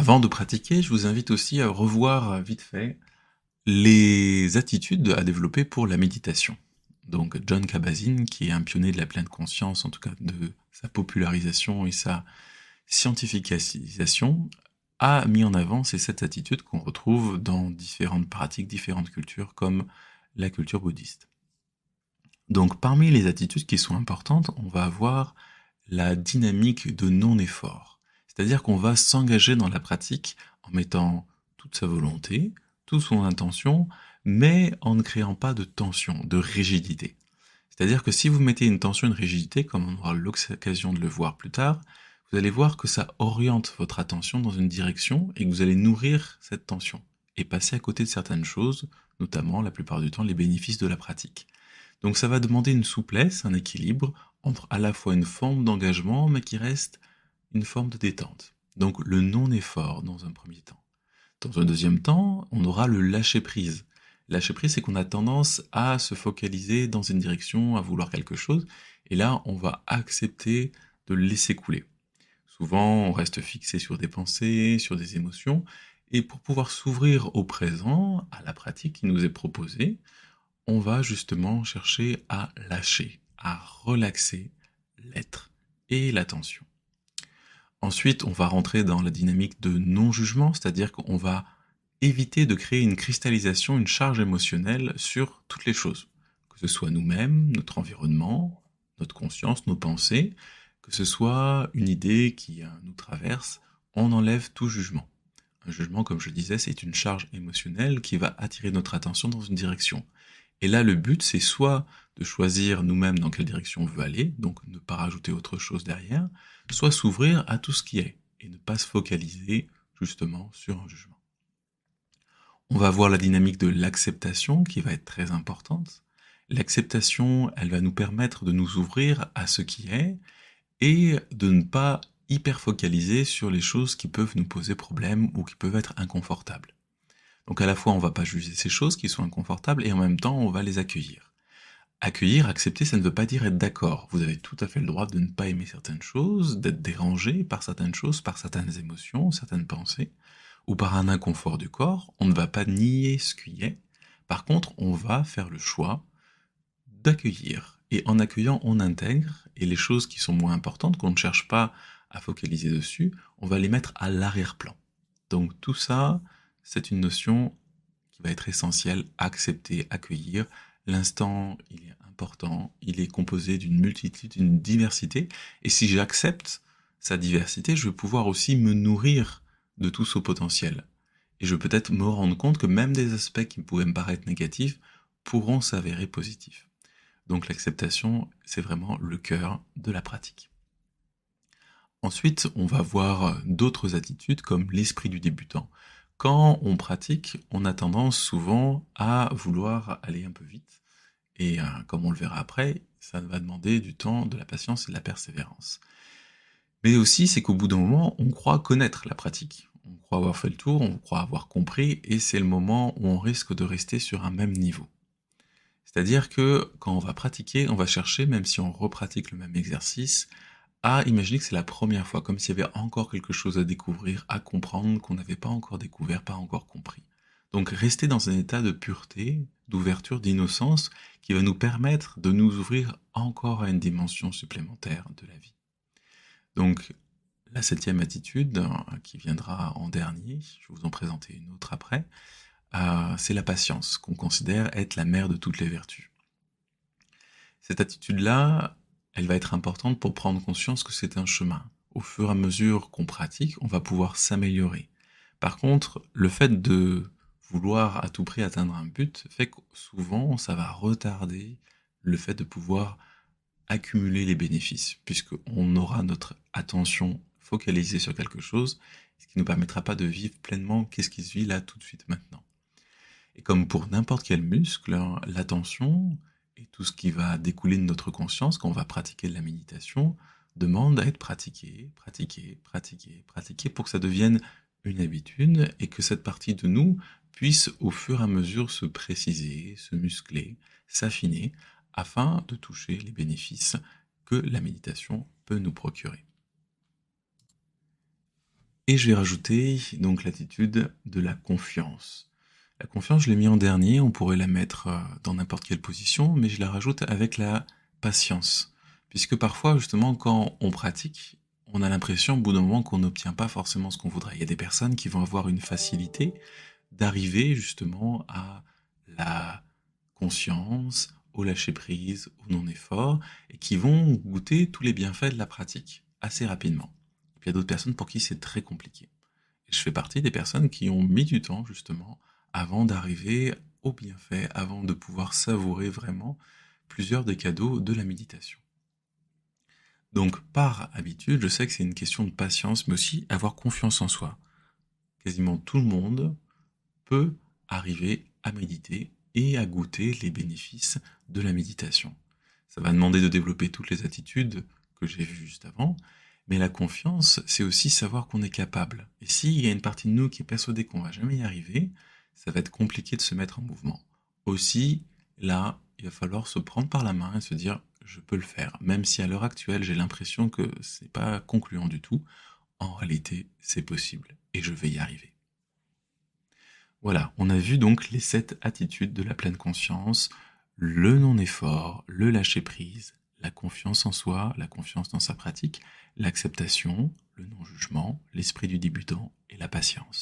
Avant de pratiquer, je vous invite aussi à revoir vite fait les attitudes à développer pour la méditation. Donc John Kabat-Zinn, qui est un pionnier de la pleine conscience, en tout cas de sa popularisation et sa scientificisation, a mis en avant ces 7 attitudes qu'on retrouve dans différentes pratiques, différentes cultures, comme la culture bouddhiste. Donc parmi les attitudes qui sont importantes, on va avoir la dynamique de non-effort. C'est-à-dire qu'on va s'engager dans la pratique en mettant toute sa volonté, toute son intention, mais en ne créant pas de tension, de rigidité. C'est-à-dire que si vous mettez une tension, une rigidité, comme on aura l'occasion de le voir plus tard, vous allez voir que ça oriente votre attention dans une direction et que vous allez nourrir cette tension et passer à côté de certaines choses, notamment la plupart du temps les bénéfices de la pratique. Donc ça va demander une souplesse, un équilibre entre à la fois une forme d'engagement mais qui reste une forme de détente. Donc le non-effort dans un premier temps. Dans un deuxième temps, on aura le lâcher-prise. Lâcher-prise, c'est qu'on a tendance à se focaliser dans une direction, à vouloir quelque chose, et là, on va accepter de le laisser couler. Souvent, on reste fixé sur des pensées, sur des émotions, et pour pouvoir s'ouvrir au présent, à la pratique qui nous est proposée, on va justement chercher à lâcher, à relaxer l'être et l'attention. Ensuite, on va rentrer dans la dynamique de non-jugement, c'est-à-dire qu'on va éviter de créer une cristallisation, une charge émotionnelle sur toutes les choses, que ce soit nous-mêmes, notre environnement, notre conscience, nos pensées, que ce soit une idée qui nous traverse, on enlève tout jugement. Un jugement, comme je disais, c'est une charge émotionnelle qui va attirer notre attention dans une direction. Et là, le but, c'est soit de choisir nous-mêmes dans quelle direction on veut aller, donc ne pas rajouter autre chose derrière, soit s'ouvrir à tout ce qui est, et ne pas se focaliser justement sur un jugement. On va voir la dynamique de l'acceptation qui va être très importante. L'acceptation, elle va nous permettre de nous ouvrir à ce qui est et de ne pas hyper focaliser sur les choses qui peuvent nous poser problème ou qui peuvent être inconfortables. Donc à la fois, on va pas juger ces choses qui sont inconfortables et en même temps, on va les accueillir. Accueillir, accepter, ça ne veut pas dire être d'accord. Vous avez tout à fait le droit de ne pas aimer certaines choses, d'être dérangé par certaines choses, par certaines émotions, certaines pensées, ou par un inconfort du corps. On ne va pas nier ce qui est. Par contre, on va faire le choix d'accueillir. Et en accueillant, on intègre, et les choses qui sont moins importantes, qu'on ne cherche pas à focaliser dessus, on va les mettre à l'arrière-plan. Donc tout ça, c'est une notion qui va être essentielle, accepter, accueillir. L'instant, il est important, il est composé d'une multitude, d'une diversité, et si j'accepte sa diversité, je vais pouvoir aussi me nourrir de tout ce potentiel. Et je vais peut-être me rendre compte que même des aspects qui pouvaient me paraître négatifs pourront s'avérer positifs. Donc l'acceptation, c'est vraiment le cœur de la pratique. Ensuite, on va voir d'autres attitudes comme l'esprit du débutant. Quand on pratique, on a tendance souvent à vouloir aller un peu vite. Et comme on le verra après, ça va demander du temps, de la patience et de la persévérance. Mais aussi, c'est qu'au bout d'un moment, on croit connaître la pratique. On croit avoir fait le tour, on croit avoir compris, et c'est le moment où on risque de rester sur un même niveau. C'est-à-dire que quand on va pratiquer, on va chercher, même si on repratique le même exercice, à imaginer que c'est la première fois, comme s'il y avait encore quelque chose à découvrir, à comprendre, qu'on n'avait pas encore découvert, pas encore compris. Donc rester dans un état de pureté, d'ouverture, d'innocence, qui va nous permettre de nous ouvrir encore à une dimension supplémentaire de la vie. Donc la 7e attitude, qui viendra en dernier, je vais vous en présenter une autre après, c'est la patience, qu'on considère être la mère de toutes les vertus. Cette attitude-là, elle va être importante pour prendre conscience que c'est un chemin. Au fur et à mesure qu'on pratique, on va pouvoir s'améliorer. Par contre, le fait de vouloir à tout prix atteindre un but fait que souvent, ça va retarder le fait de pouvoir accumuler les bénéfices, puisqu'on aura notre attention focalisée sur quelque chose, ce qui ne nous permettra pas de vivre pleinement qu'est-ce qui se vit là tout de suite maintenant. Et comme pour n'importe quel muscle, l'attention et tout ce qui va découler de notre conscience quand on va pratiquer de la méditation demande à être pratiqué, pratiqué, pratiqué, pratiqué pour que ça devienne une habitude et que cette partie de nous puisse au fur et à mesure se préciser, se muscler, s'affiner afin de toucher les bénéfices que la méditation peut nous procurer. Et je vais rajouter donc l'attitude de la confiance. La confiance, je l'ai mis en dernier, on pourrait la mettre dans n'importe quelle position, mais je la rajoute avec la patience. Puisque parfois, justement, quand on pratique, on a l'impression au bout d'un moment qu'on n'obtient pas forcément ce qu'on voudrait. Il y a des personnes qui vont avoir une facilité d'arriver justement à la conscience, au lâcher-prise, au non-effort, et qui vont goûter tous les bienfaits de la pratique assez rapidement. Et puis il y a d'autres personnes pour qui c'est très compliqué. Et je fais partie des personnes qui ont mis du temps justement avant d'arriver au bienfait, avant de pouvoir savourer vraiment plusieurs des cadeaux de la méditation. Donc par habitude, je sais que c'est une question de patience, mais aussi avoir confiance en soi. Quasiment tout le monde peut arriver à méditer et à goûter les bénéfices de la méditation. Ça va demander de développer toutes les attitudes que j'ai vues juste avant, mais la confiance, c'est aussi savoir qu'on est capable. Et s'il y a une partie de nous qui est persuadée qu'on va jamais y arriver, ça va être compliqué de se mettre en mouvement. Aussi, là, il va falloir se prendre par la main et se dire je peux le faire, même si à l'heure actuelle j'ai l'impression que c'est pas concluant du tout. En réalité, c'est possible et je vais y arriver. Voilà, on a vu donc les 7 attitudes de la pleine conscience, le non-effort, le lâcher-prise, la confiance en soi, la confiance dans sa pratique, l'acceptation, le non-jugement, l'esprit du débutant et la patience.